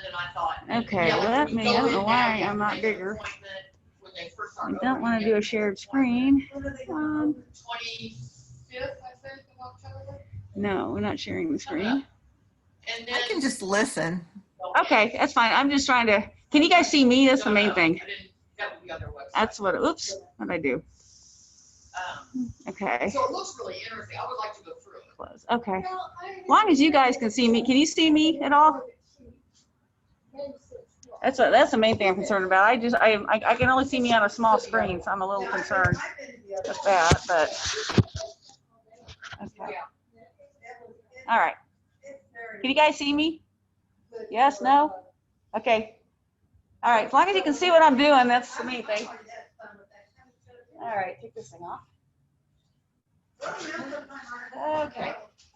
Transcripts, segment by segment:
and I thought, Okay, yeah, let me, I don't know why I'm not bigger. I don't want to do a shared screen. 25th, I think, of October. No, we're not sharing the screen. And then, I can just listen. Okay, that's fine. I'm just trying to, can you guys see me? That's the main thing. I didn't, that would be other website. That's what, oops, what did I do? Okay. So it looks really interesting. I would like to go through it. Close. Okay. As long as you guys can see me. Can you see me at all? That's the main thing I'm concerned about. I can only see me on a small screen, so I'm a little concerned with that, but okay. All right. Can you guys see me? Yes, no? Okay. All right. As long as you can see what I'm doing, that's the main thing. All right, take this thing off. Okay.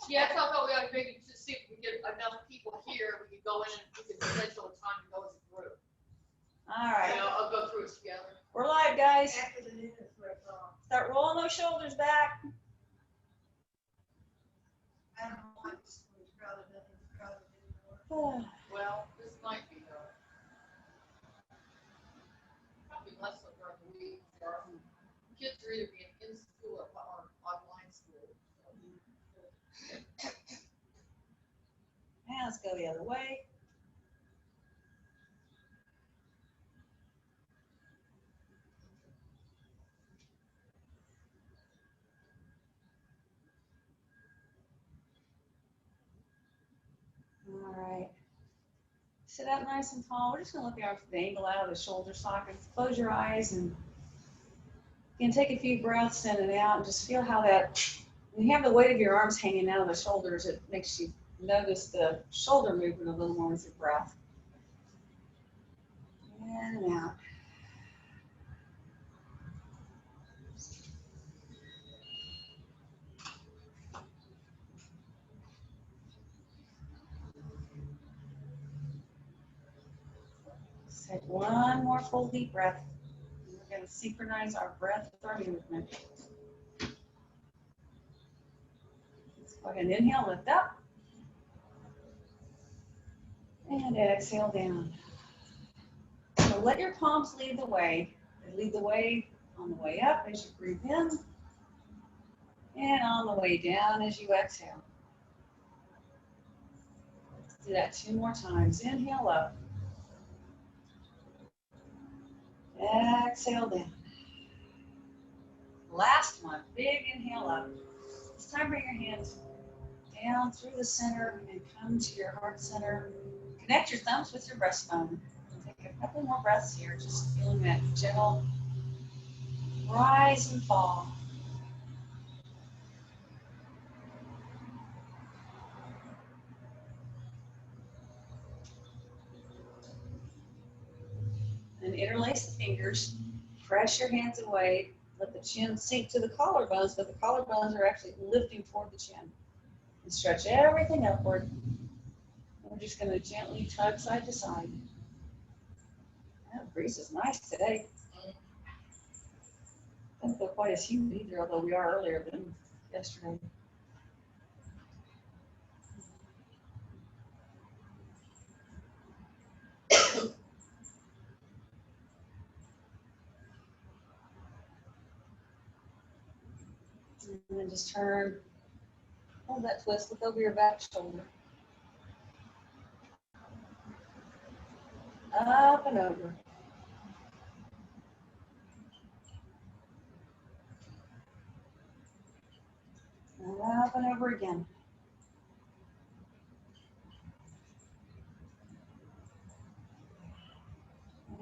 Yeah, I thought we ought to maybe to see if we get enough people here, we could go in and we could schedule a time to go as a group. All right. You know, I'll go through it together. We're live, guys. Start rolling those shoulders back. Well, this might be probably less than during the week. Our kids are either being in school or online school. Now let's go the other way. All right. Sit up nice and tall. We're just going to look at the angle out of the shoulder sockets. Close your eyes and you can take a few breaths in and out and just feel how that, when you have the weight of your arms hanging out of the shoulders, it makes you notice the shoulder movement a little more with your breath. In and out. Let's take one more full deep breath. We're going to synchronize our breath with our movement. Let's go ahead and inhale, lift up. And exhale down. So let your palms lead the way. They lead the way on the way up as you breathe in. And on the way down as you exhale. Let's do that 2 more times. Inhale up. Exhale down. Last one, big inhale up. This time bring your hands down through the center and come to your heart center. Connect your thumbs with your breastbone. Take a couple more breaths here, just feeling that gentle rise and fall. And interlace the fingers, press your hands away, let the chin sink to the collarbones, but the collarbones are actually lifting toward the chin. And stretch everything upward. And we're just going to gently tug side to side. That breeze is nice today. Doesn't feel quite as humid either, although we are earlier than yesterday. And then just turn, hold that twist, look over your back shoulder. Up and over. And up and over again.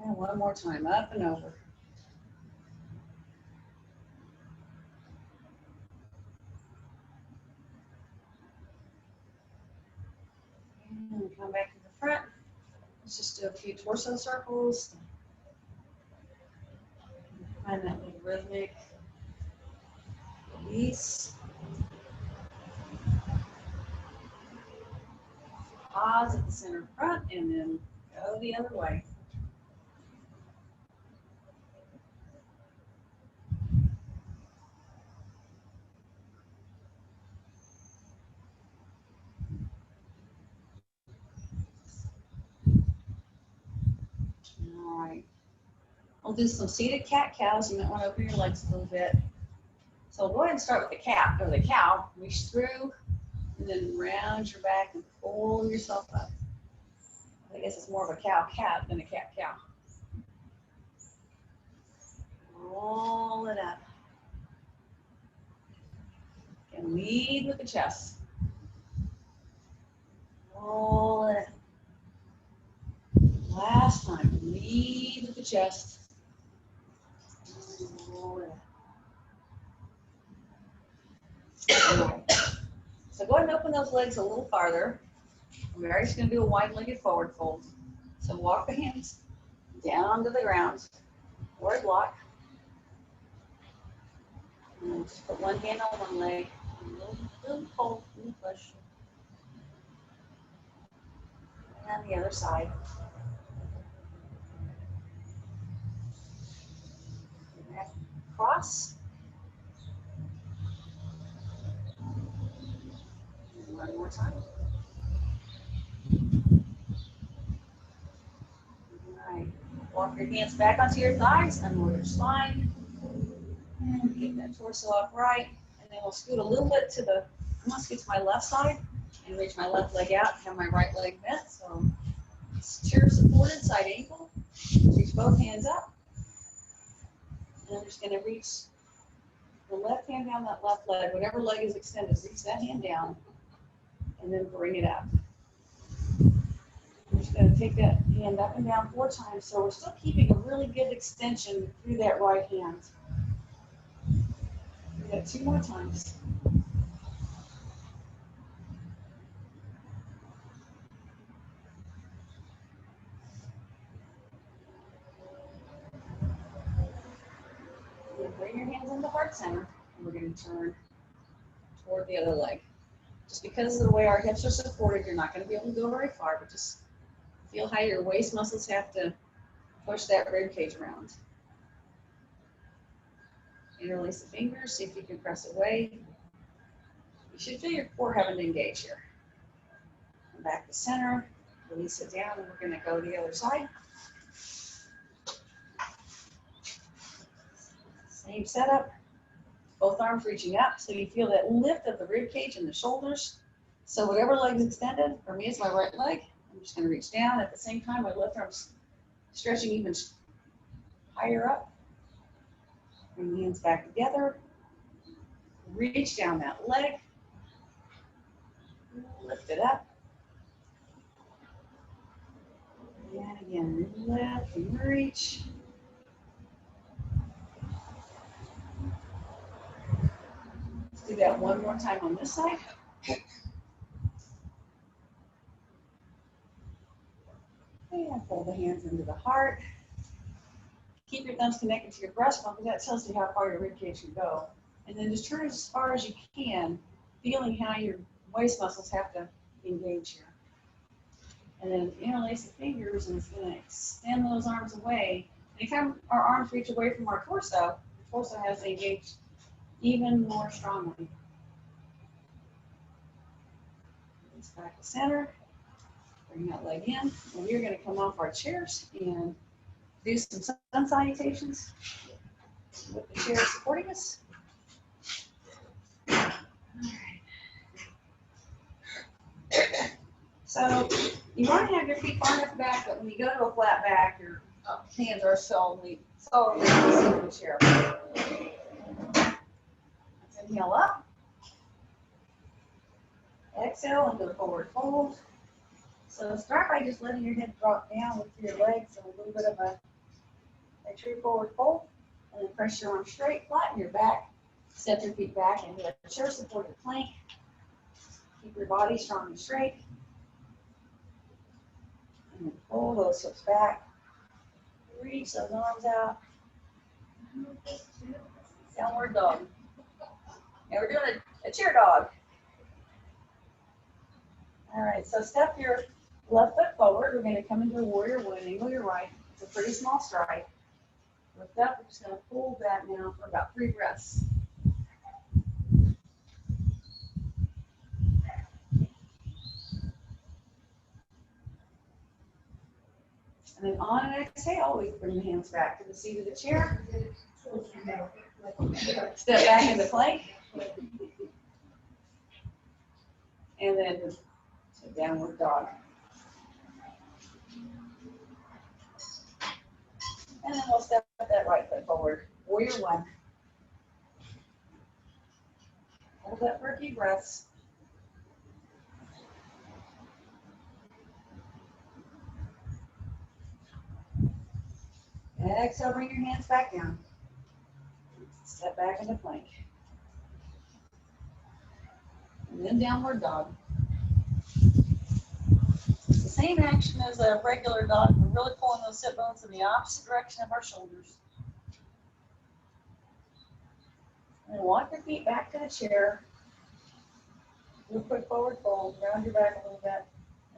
And one more time, up and over. And come back to the front. Let's just do a few torso circles. Find that little rhythmic release. Pause at the center front and then go the other way. All right. We'll do some seated cat-cows. You might want to open your legs a little bit. So go ahead and start with the cat or the cow. Reach through and then round your back and pull yourself up. I guess it's more of a cow-cat than a cat-cow. Roll it up. And lead with the chest. Roll it up. Last time, lead with the chest. Roll it up. All right. So go ahead and open those legs a little farther. We're just going to do a wide-legged forward fold. So walk the hands down to the ground, forward block. And then just put one hand on one leg, a little fold, a little push. And the other side. Cross. And one more time. All right. Walk your hands back onto your thighs, unload your spine. And get that torso upright. And then we'll scoot a little bit to the, I'm going to scoot to my left side and reach my left leg out, have my right leg bent. So chair supported, side ankle. Reach both hands up. And I'm just going to reach the left hand down that left leg. Whatever leg is extended, reach that hand down and then bring it up. I'm just going to take that hand up and down 4 times. So we're still keeping a really good extension through that right hand. Do that 2 more times. Then bring your hands into heart center, and we're going to turn toward the other leg. Just because of the way our hips are supported, you're not going to be able to go very far, but just feel how your waist muscles have to push that rib cage around. Interlace the fingers, see if you can press away. You should feel your core having to engage here. Come back to center, release it down, and we're going to go to the other side. Same setup, both arms reaching up, so you feel that lift of the rib cage and the shoulders. So whatever leg's extended, for me it's my right leg. I'm just going to reach down. At the same time, my left arm's stretching even higher up. Bring the hands back together. Reach down that leg. Lift it up. And again, lift and reach. Let's do that one more time on this side. And pull the hands into the heart. Keep your thumbs connected to your breastbone because that tells you how far your ribcage can go. And then just turn as far as you can, feeling how your waist muscles have to engage here. And then interlace the fingers, and it's going to extend those arms away. Anytime our arms reach away from our torso, the torso has to engage even more strongly. It's back to center. Bring that leg in. And we're going to come off our chairs and do some sun salutations with the chair supporting us. All right. So you want to have your feet far enough back, but when you go to a flat back, your hands are solely in the chair. Let's inhale up. Exhale and go forward fold. So start by just letting your head drop down with your legs and a little bit of a true forward fold. And then press your arms straight, flatten your back, step your feet back into a chair supported plank. Keep your body strong and straight. And then pull those hips back. Reach those arms out. Downward dog. Now we're doing a chair dog. All right, so step your left foot forward. We're going to come into a warrior one, angle your right. It's a pretty small stride. Lift up, we're just going to hold that now for about 3 breaths. And then on an exhale, we bring the hands back to the seat of the chair. Step back into plank. And then to downward dog. And then we'll step that right foot forward. Warrior one. Hold that for a few breaths. Exhale, bring your hands back down. Step back into plank. And then downward dog. It's the same action as a regular dog. We're really pulling those sit bones in the opposite direction of our shoulders. And walk your feet back to the chair. Do a quick forward fold. Round your back a little bit.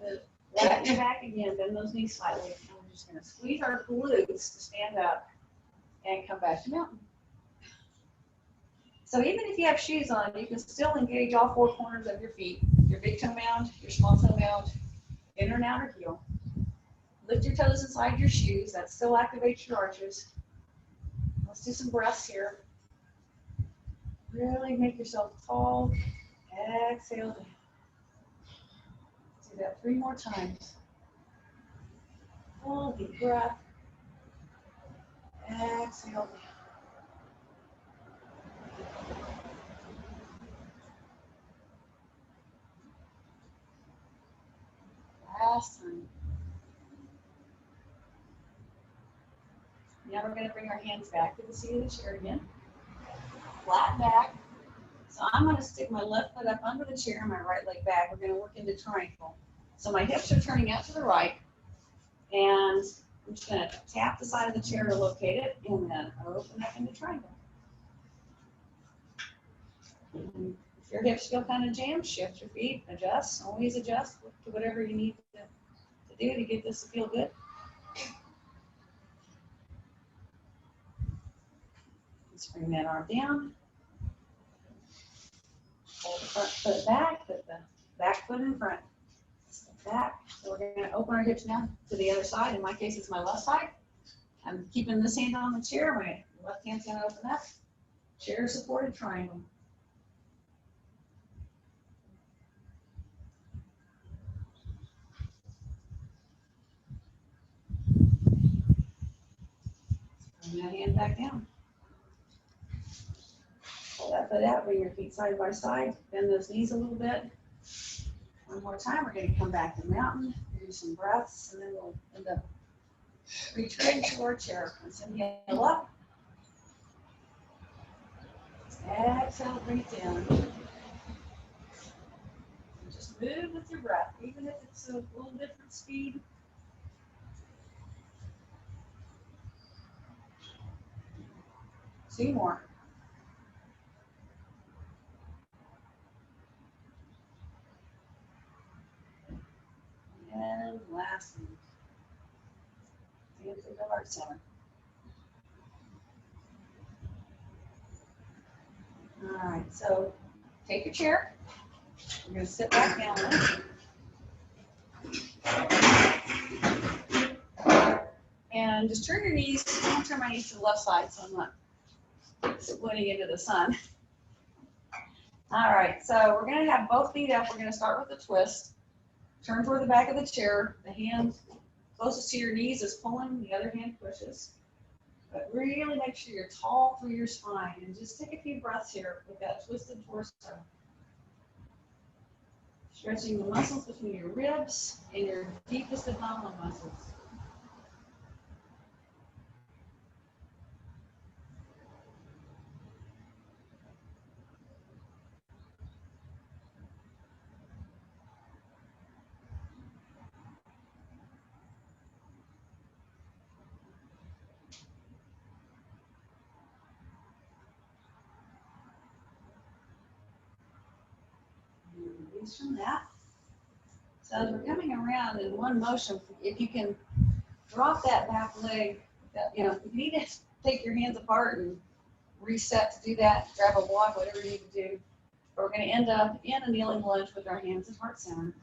And then flatten your back again. Bend those knees slightly. And we're just going to squeeze our glutes to stand up and come back to mountain. So even if you have shoes on, you can still engage all four corners of your feet. Your big toe mound, your small toe mound, inner and outer heel. Lift your toes inside your shoes. That still activates your arches. Let's do some breaths here. Really make yourself tall. Exhale down. Do that 3 more times. Full deep breath. Exhale down. Last time. Now we're going to bring our hands back to the seat of the chair again. Flat back. So I'm going to stick my left foot up under the chair and my right leg back. We're going to work into triangle. So my hips are turning out to the right. And I'm just going to tap the side of the chair to locate it and then open up into triangle. And if your hips feel kind of jammed, shift your feet, adjust, always adjust to whatever you need to do to get this to feel good. Just bring that arm down. Hold the front foot back, put the back foot in front. Step back. So we're going to open our hips now to the other side. In my case, it's my left side. I'm keeping this hand on the chair. My left hand's going to open up. Chair supported triangle. Bring that hand back down. Pull that foot out, bring your feet side by side, bend those knees a little bit. One more time, we're going to come back to mountain, do some breaths, and then we'll end up returning to our chair. Let's inhale up. Exhale, bring it down. And just move with your breath, even if it's a little different speed. Two more. And last one. Into the heart center. All right, so take your chair. We're going to sit back down. And just turn your knees. I'm going to turn my knees to the left side so I'm not splitting into the sun. All right, so we're going to have both feet up. We're going to start with a twist. Turn toward the back of the chair. The hand closest to your knees is pulling, the other hand pushes. But really make sure you're tall through your spine and just take a few breaths here with that twisted torso. Stretching the muscles between your ribs and your deepest abdominal muscles. Release from that. So as we're coming around in one motion, if you can drop that back leg, if you need to take your hands apart and reset to do that, grab a block, whatever you need to do. But we're going to end up in a kneeling lunge with our hands at heart center.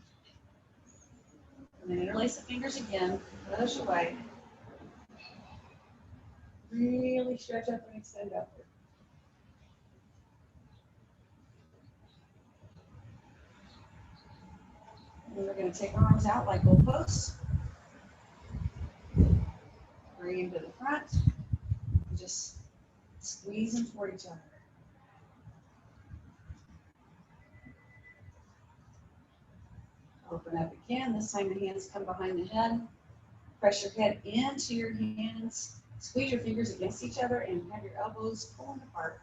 And then interlace the fingers again, push away. Really stretch up and extend upward. And we're going to take our arms out like goalposts. Bring them to the front. And just squeeze them toward each other. Open up again. This time the hands come behind the head. Press your head into your hands. Squeeze your fingers against each other and have your elbows pulling apart.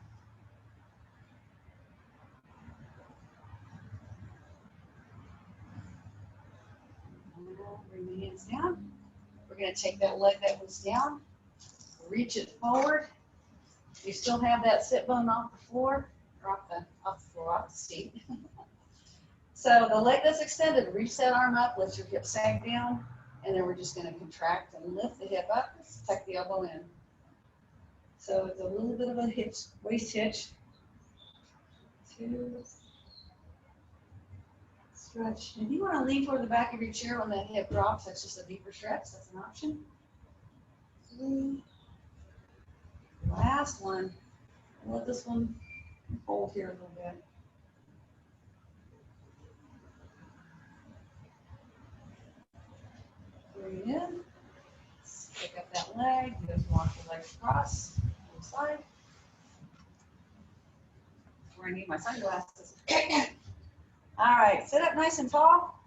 Bring the hands down. We're going to take that leg that was down, reach it forward. You still have that sit bone off the floor, or off the seat. So the leg that's extended, reach that arm up, let your hip sag down, and then we're just going to contract and lift the hip up, tuck the elbow in. So it's a little bit of a hitch, waist hitch. 2, stretch. If you want to lean toward the back of your chair when that hip drops, that's just a deeper stretch. That's an option. 3. Last one. I'll let this one hold here a little bit. Breathe in. Pick up that leg. Just walk your legs across on the side. Where I need my sunglasses. All right, sit up nice and tall.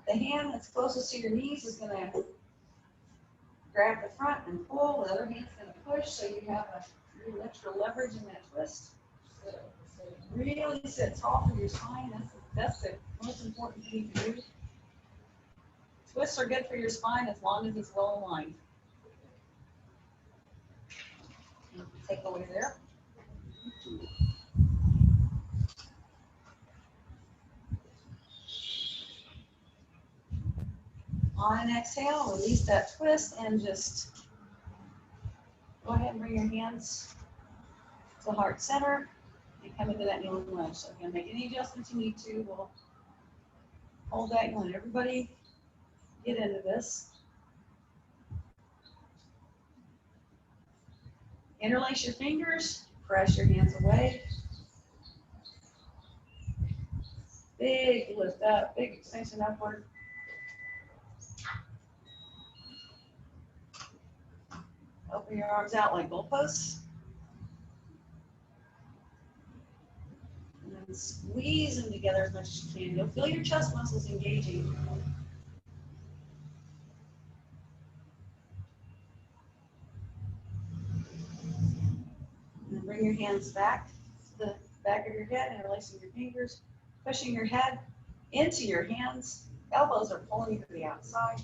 The hand that's closest to your knees is going to grab the front and pull. The other hand's going to push, so you have a little extra leverage in that twist. So really sit tall for your spine. That's the most important thing to do. Twists are good for your spine as long as it's well aligned. Take away there. On an exhale, release that twist and just go ahead and bring your hands to heart center and come into that kneeling lunge. So again, make any adjustments you need to. We'll hold that and let everybody get into this. Interlace your fingers, press your hands away. Big lift up, big extension upward. Open your arms out like goalposts. And then squeeze them together as much as you can. You'll feel your chest muscles engaging. And then bring your hands back to the back of your head, interlacing your fingers, pushing your head into your hands. Elbows are pulling to the outside.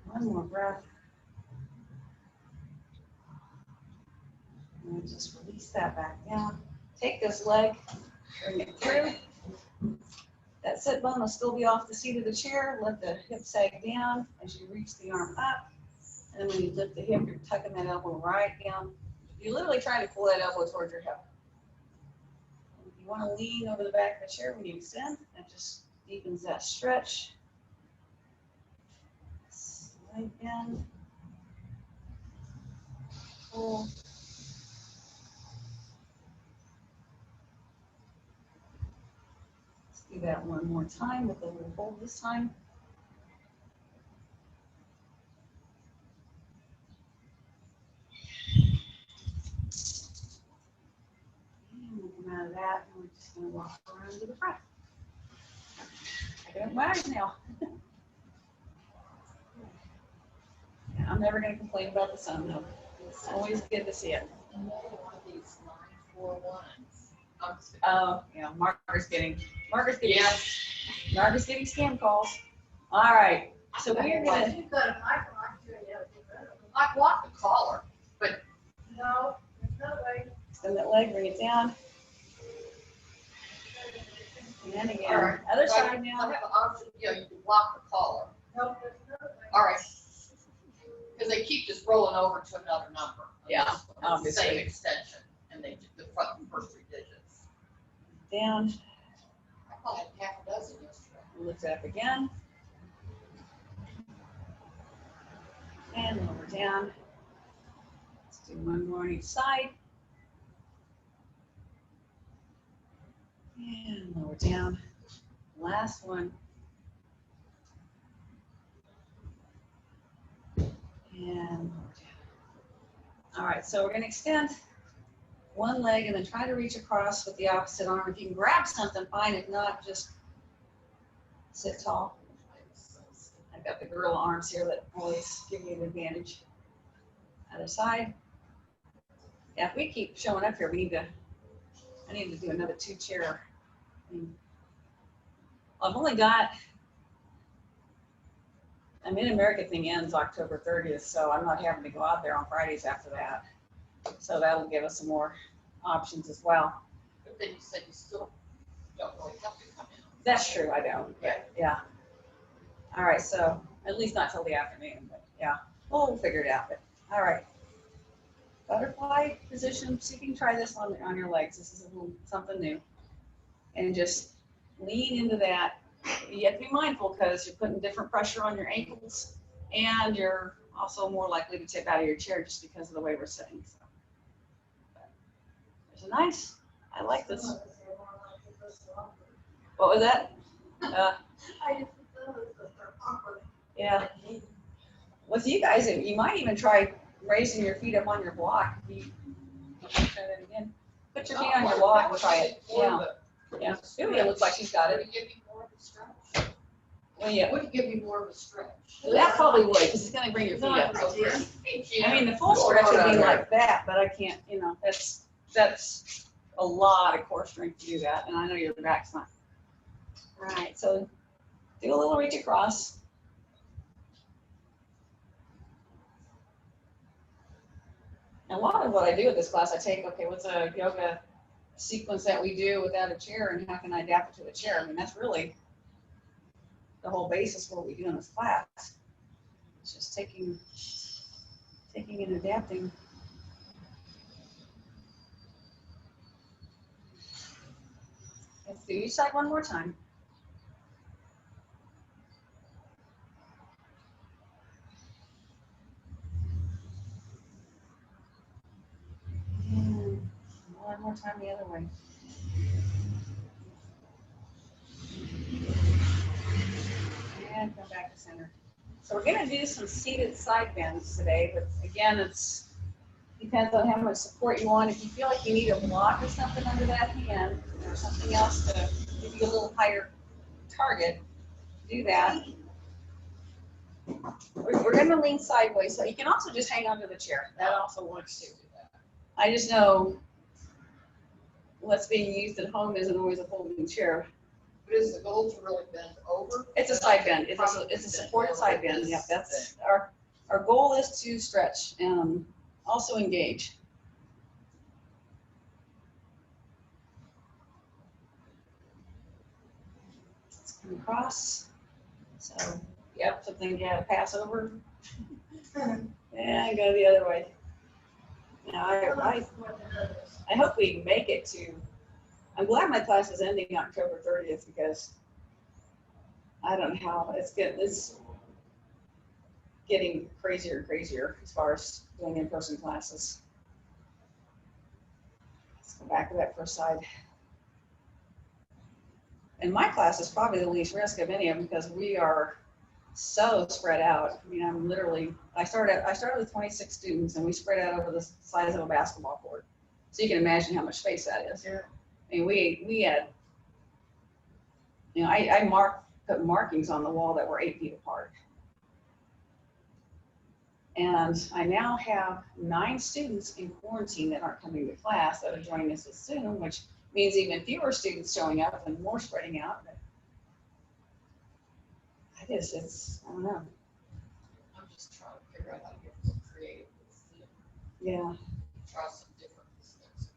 One more breath. And just release that back down. Take this leg, bring it through. That sit bone will still be off the seat of the chair. Let the hip sag down as you reach the arm up. And when you lift the hip, you're tucking that elbow right down. You're literally trying to pull that elbow towards your hip. If you want to lean over the back of the chair when you extend, that just deepens that stretch. Slide in. Pull. Let's do that one more time with a little hold this time. Come out of that, and we're just going to walk around to the front. I don't mind now. Yeah, I'm never going to complain about the sun, though. It's always good to see it. Oh, yeah, Margaret's getting Yes. Margaret's getting scam calls. All right, so we're going to. I want the collar, but No, there's no way. Extend that leg, bring it down. And then All again, right. other I side have now. an option, you know, you can block the collar. All right. Because they keep just rolling over to another number. Yeah, It's the obviously. same extension, and they do the first 3 digits. Down, I probably had half a dozen yesterday. lift it up again. And lower down. Let's do one more on each side. And lower down. Last one. And lower down. All right, so we're going to extend one leg and then try to reach across with the opposite arm. If you can grab something, fine. If not, just sit tall. I've got the gorilla arms here that always give me an advantage. Other side. Yeah, if we keep showing up here, I need to do another 2 chair. I've only got, I mean, America thing ends October 30th, so I'm not having to go out there on Fridays after that. So that'll give us some more options as well. But then you said you still don't really have to come in. That's true, I don't. Yeah. Yeah. All right, so at least not till the afternoon, but yeah, we'll figure it out. But all right. Butterfly position. See if you can try this on your legs. This is a little something new. And just lean into that. You have to be mindful because you're putting different pressure on your ankles, and you're also more likely to tip out of your chair just because of the way we're sitting. So there's a nice. I like this. What was that? Yeah. With you guys, you might even try raising your feet up on your block. You try that again. Put your feet on your block and try it. Yeah. Yeah. It looks like she's got Would it. it give me more of a stretch? Well, yeah. Would it give me more of a stretch? That probably would, because it's going to bring your feet up. I mean, the full stretch would be like that, but I can't, you know, that's a lot of core strength to do that, and I know your back's not. All right, so do a little reach across. And a lot of what I do with this class, I take, okay, what's a yoga sequence that we do without a chair, and how can I adapt it to a chair? I mean, that's really the whole basis for what we do in this class. It's just taking and adapting. Let's do each side one more time. And one more time the other way. And come back to center. So we're going to do some seated side bends today, but again, it's depends on how much support you want. If you feel like you need a block or something under that hand, or something else to give you a little higher target, do that. We're going to lean sideways, so you can also just hang onto the chair. That also works too. I just know what's being used at home isn't always a folding chair. But is the goal to really bend over? It's a side bend. It's a supported side bend. Yeah, that's our goal is to stretch and also engage. Let's come across. So, yep, something you gotta pass over. And go the other way. Now, I hope we make it to, I'm glad my class is ending October 30th because I don't know how it's getting crazier and crazier as far as doing in-person classes. Let's go back to that first side. And my class is probably the least risk of any of them because we are so spread out. I mean, I'm literally, I started with 26 students and we spread out over the size of a basketball court. So you can imagine how much space that is. Yeah. I mean, we had, you know, I put markings on the wall that were 8 feet apart. And I now have 9 students in quarantine that aren't coming to class that are joining us with Zoom, which means even fewer students showing up and more spreading out. I don't know. I'm just trying to figure out how to get some creative with Zoom. Yeah. Try some different things.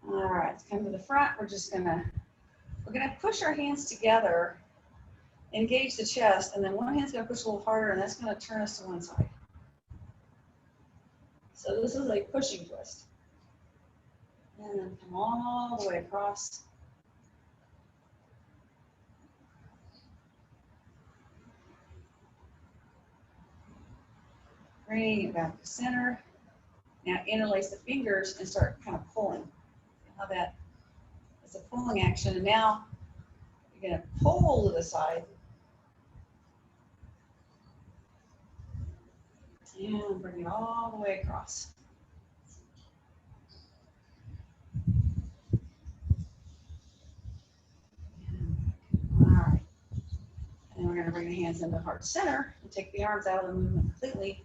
All right, let's come to the front. We're just gonna we're gonna push our hands together, engage the chest, and then one hand's gonna push a little harder, and that's gonna turn us to one side. So this is a pushing twist. And then come all the way across. Bring it back to center. Now interlace the fingers and start kind of pulling. How that is a pulling action. And now you're gonna pull to the side. And bring it all the way across. All right. And we're going to bring the hands into heart center and take the arms out of the movement completely.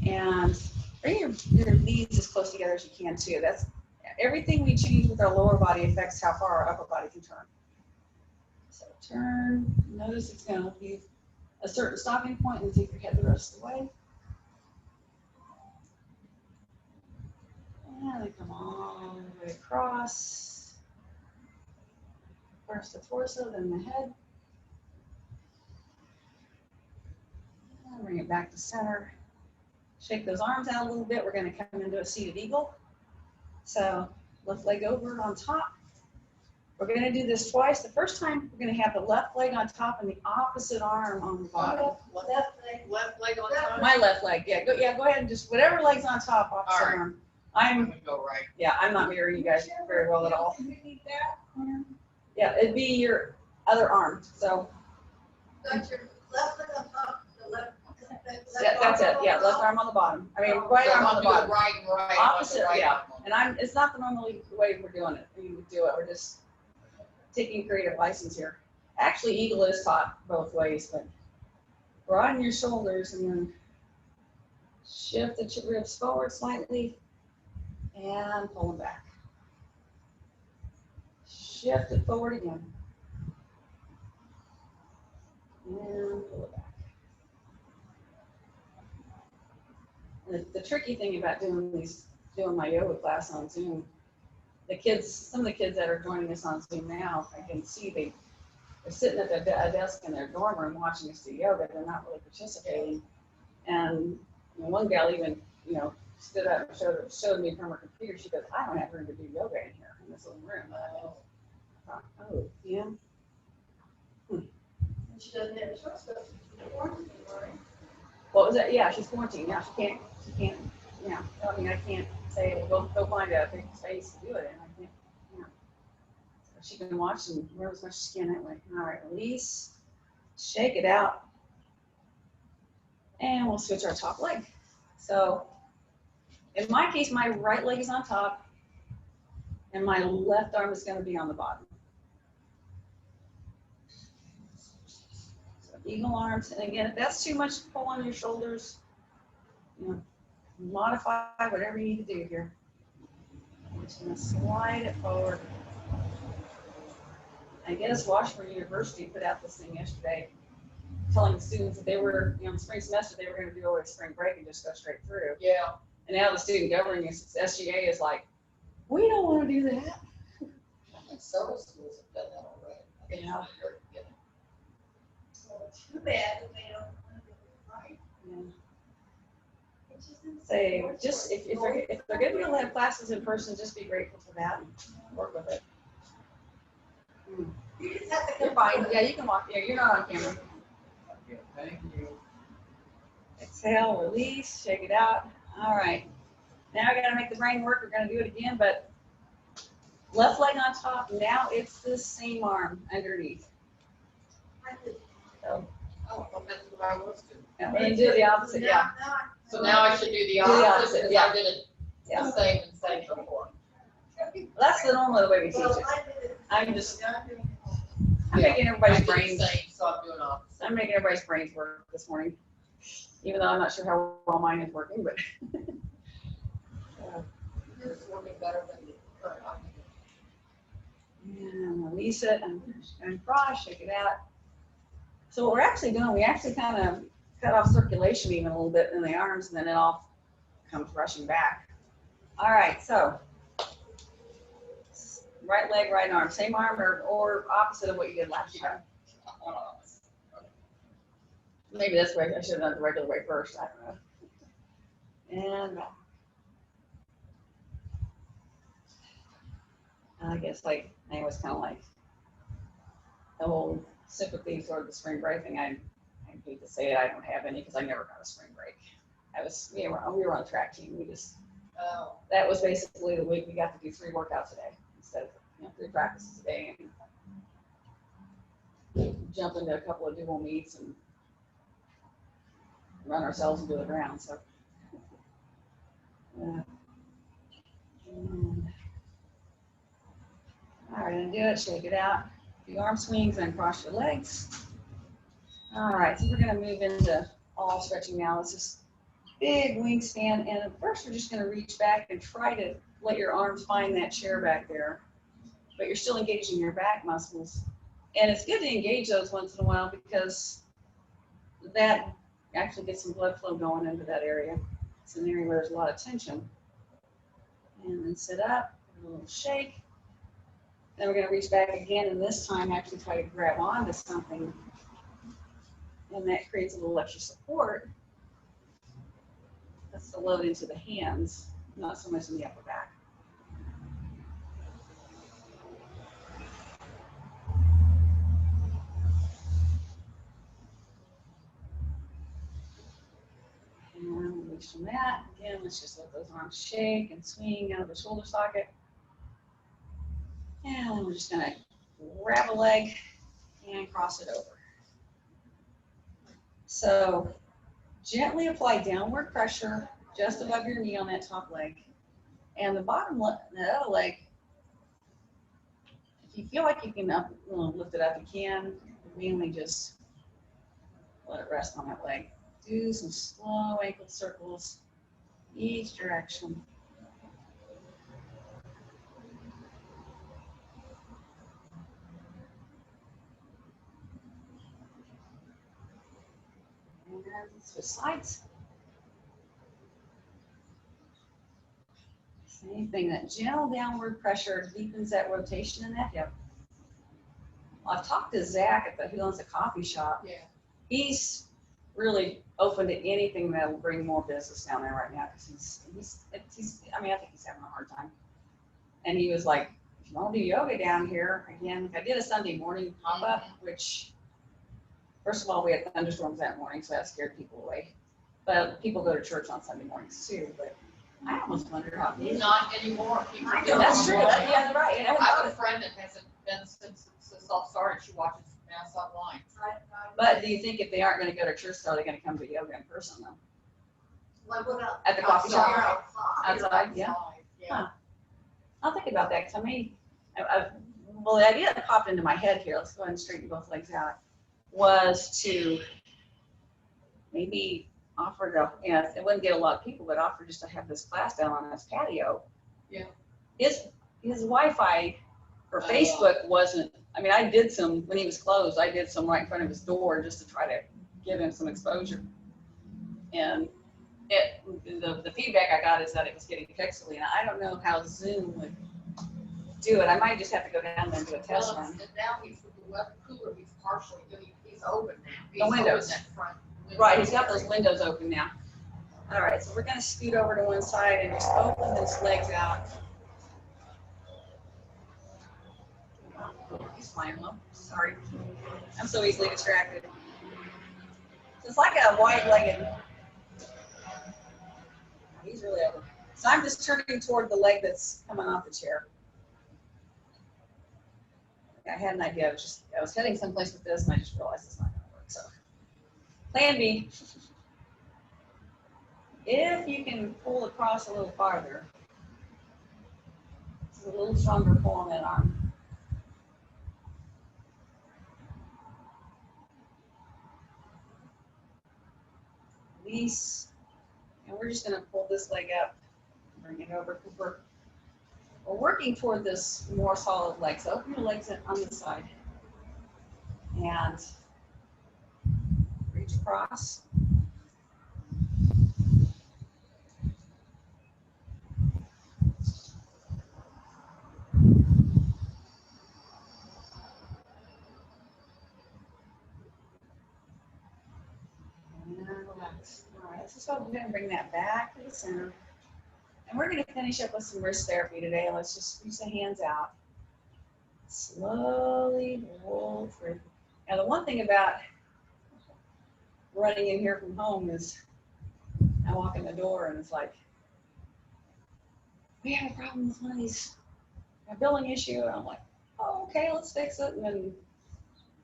And bring your knees as close together as you can too. That's everything we change with our lower body affects how far our upper body can turn. So turn. Notice it's going to be a certain stopping point and take your head the rest of the way. And then come all the way across. First the torso, then the head. And bring it back to center. Shake those arms out a little bit. We're going to come into a seated eagle. So left leg over on top. We're going to do this twice. The first time we're going to have the left leg on top and the opposite arm on the bottom. Left leg on top. My left leg. Yeah, go ahead and just whatever leg's on top, opposite arm. I'm gonna go right. Yeah, I'm not mirroring you guys very well at all. Yeah, it'd be your other arm. So Got your left leg on top, the left. yeah, that's it. Yeah, left arm on the bottom. I mean, right arm on the bottom. Right and right. Opposite, right yeah. arm. And it's not the normally way we're doing it. We would do it. We're just taking creative license here. Actually, eagle is taught both ways, but broaden your shoulders and then shift the ribs forward slightly and pull them back. Shift it forward again. And pull it back. And the tricky thing about doing my yoga class on Zoom, some of the kids that are joining us on Zoom now, I can see they're sitting at a desk in their dorm room watching us do yoga. They're not really participating. And one gal even, stood up and showed me from her computer. She goes, I don't have room to do yoga in here in this little room. Oh, yeah. And she doesn't have a choice, but she's quarantined, right? What was that? Yeah, she's quarantined. Yeah, she can't, yeah. I mean, I can't say, well, go find a big space to do it in. I can't, So she can watch and wear as much skin that way. All right, release, shake it out. And we'll switch our top leg. So in my case, my right leg is on top and my left arm is going to be on the bottom. So eagle arms. And again, if that's too much to pull on your shoulders, modify whatever you need to do here. I'm just going to slide it forward. I guess Washburn University put out this thing yesterday telling the students that they were, the spring semester, they were going to do over spring break and just go straight through. Yeah. And now the student governing SGA is like, we don't want to do that. I think several schools have done that already. I think Yeah. they're beginning. Too bad that they don't want to do it right. Yeah. It's just Say, just if they're going to be able to have classes in person, just be grateful for that and work with it. You just have to You're fine. Yeah, you can walk. Yeah, you're not on camera. Okay, thank you. Exhale, release, shake it out. All right. Now I got to make the brain work. We're going to do it again, but left leg on top. Now it's the same arm underneath. So, Oh, well, that's what I was doing. and then do the opposite. Yeah. So now I should do the the opposite opposite, because yeah. I did it Yeah. the same before. Well, that's the normal way we teach Well, it. I did it. I'm just, Yeah. I'm making I everybody's did the brains. same, so I'm doing opposite. I'm making everybody's brains work this morning, even though I'm not sure how well mine is working, but. Yours is working better than the current opposite. And release it and cross, shake it out. So what we're actually doing, we actually kind of cut off circulation even a little bit in the arms, and then it all comes rushing back. All right, so right leg, right arm, same arm or opposite of what you did last time. Maybe that's right. I should have done it the regular way first. I don't know. And I guess like I always kind of like the whole sympathy toward the spring break thing. I hate to say it, I don't have any because I never got a spring break. We were on a track team. That was basically the week we got to do 3 workouts a day instead of 3 practices a day and jump into a couple of dual meets and run ourselves into the ground. So. All right, and do it, shake it out. Do arm swings and cross your legs. All right, so we're gonna move into all stretching now. It's just big wingspan, and at first we're just gonna reach back and try to let your arms find that chair back there, but you're still engaging your back muscles. And it's good to engage those once in a while because that actually gets some blood flow going into that area. It's an area where there's a lot of tension. And then sit up, a little shake. Then we're going to reach back again, and this time actually try to grab onto something. And that creates a little extra support. That's the load into the hands, not so much in the upper back. And release from that. Again, let's just let those arms shake and swing out of the shoulder socket. And we're just going to grab a leg and cross it over. So gently apply downward pressure just above your knee on that top leg. And the bottom leg, the other leg, if you feel like you can lift it up, you can. Mainly just let it rest on that leg. Do some slow ankle circles each direction. And switch sides. Same thing, that gentle downward pressure deepens that rotation in that hip. I've talked to Zach who owns a coffee shop. Yeah. He's really open to anything that will bring more business down there right now because he's I mean, I think he's having a hard time. And he was like, if you want to do yoga down here, again, I did a Sunday morning pop-up, which, first of all, we had thunderstorms that morning, so that scared people away. But people go to church on Sunday mornings too, but I almost wondered how they Not anymore. That's true. Yeah, right. I have a friend that hasn't been since all started. She watches Mass online. But do you think if they aren't going to go to church, are they going to come to yoga in person though? Well, At the coffee shop? outside. Outside, yeah. Yeah. I'll think about that because well, the idea that popped into my head here, let's go ahead and straighten both legs out, was to maybe offer to, it wouldn't get a lot of people, but offer just to have this class down on this patio. Yeah. His Wi-Fi for Facebook wasn't, I mean, I did some, when he was closed, I did some right in front of his door just to try to give him some exposure. And the feedback I got is that it was getting pixely, and I don't know how Zoom would do it. I might just have to go down there and do a test run. Now he's with the weather cooler, he's partially, he's open now. The windows. That front window. Right, he's got those windows open now. All right, so we're gonna scoot over to one side and just open his legs out. He's flying low, sorry. I'm so easily distracted. So it's like a wide-legged, he's really over. So I'm just turning toward the leg that's coming off the chair. I had an idea, I was heading someplace with this and I just realized it's not gonna work, so. Plan B. If you can pull across a little farther, it's a little stronger pull on that arm. Release, and we're just gonna pull this leg up, bring it over. We're working toward this more solid leg, so open your legs on this side, and reach across. All right, let's just go ahead and bring that back to the center. And we're gonna finish up with some wrist therapy today. Let's just reach the hands out. Slowly roll through. Now, the one thing about running in here from home is I walk in the door and it's like, we have a problem with one of these, a billing issue. And I'm like, oh, okay, let's fix it. And then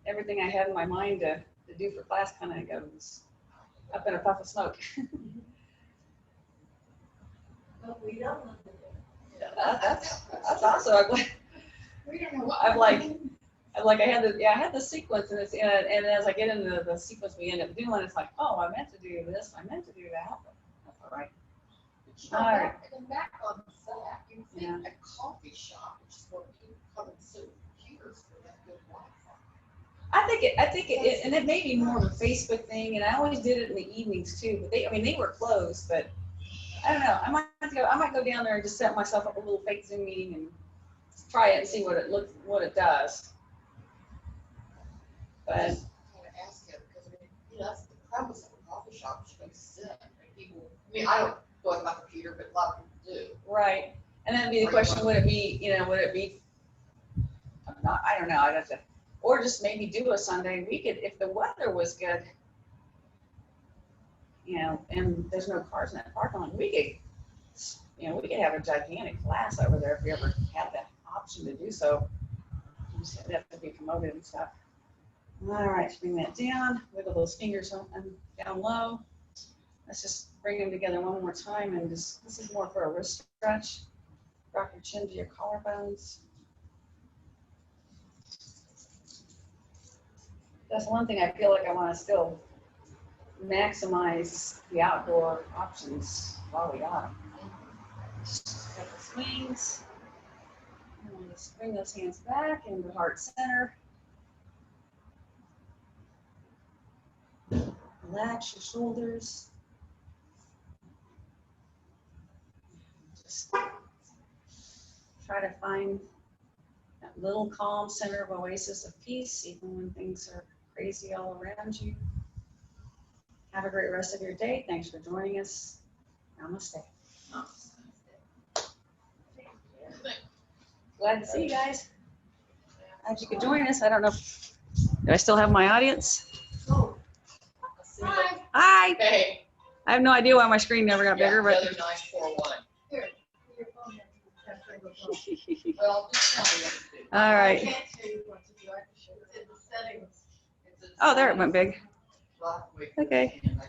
everything I had in my mind to do for class kind of goes up in a puff of smoke. But we don't want to do it. That's awesome. We don't know what. I had the sequence, and and as I get into the sequence we end up doing, it's like, oh, I meant to do this, I meant to do that, but that's all right. But you know, All right. back on that, you Yeah. think a coffee shop, which is where people come and sit with computers for that good Wi-Fi. I think it, and it may be more of a Facebook thing, and I always did it in the evenings too, but they were closed, but I don't know, I might go down there and just set myself up a little fake Zoom meeting and try it and see what it does. But I was gonna ask him, because I mean, you know, that's the premise of a coffee shop, you go sit, and people, I mean, I don't go on my computer, but a lot of people do. right, and that'd be the question: would it be, I don't know. I'd have to, or just maybe do a Sunday. We could, if the weather was good, and there's no cars in that parking lot, we could have a gigantic class over there if we ever had that option to do so. You just have to be promoted and stuff. All right, bring that down. Wiggle those fingers down low. Let's just bring them together one more time, and this is more for a wrist stretch. Drop your chin to your collarbones. That's one thing I feel like I want to still maximize the outdoor options while we got them. Got the swings. And just bring those hands back into heart center. Relax your shoulders. Just try to find that little calm center of oasis of peace, even when things are crazy all around you. Have a great rest of your day. Thanks for joining us. Namaste. Glad to see you guys. Glad you could join us. I don't know. Do I still have my audience? Hi. Hi. Hey. I have no idea why my screen never got bigger, The but. other 941. Here, your phone has to be tested with Well, just tell me what to do. All right. I can't show you what to do. I have to show you. It's in the settings. It's in Oh, there it went big. Rock, wait, Okay. and I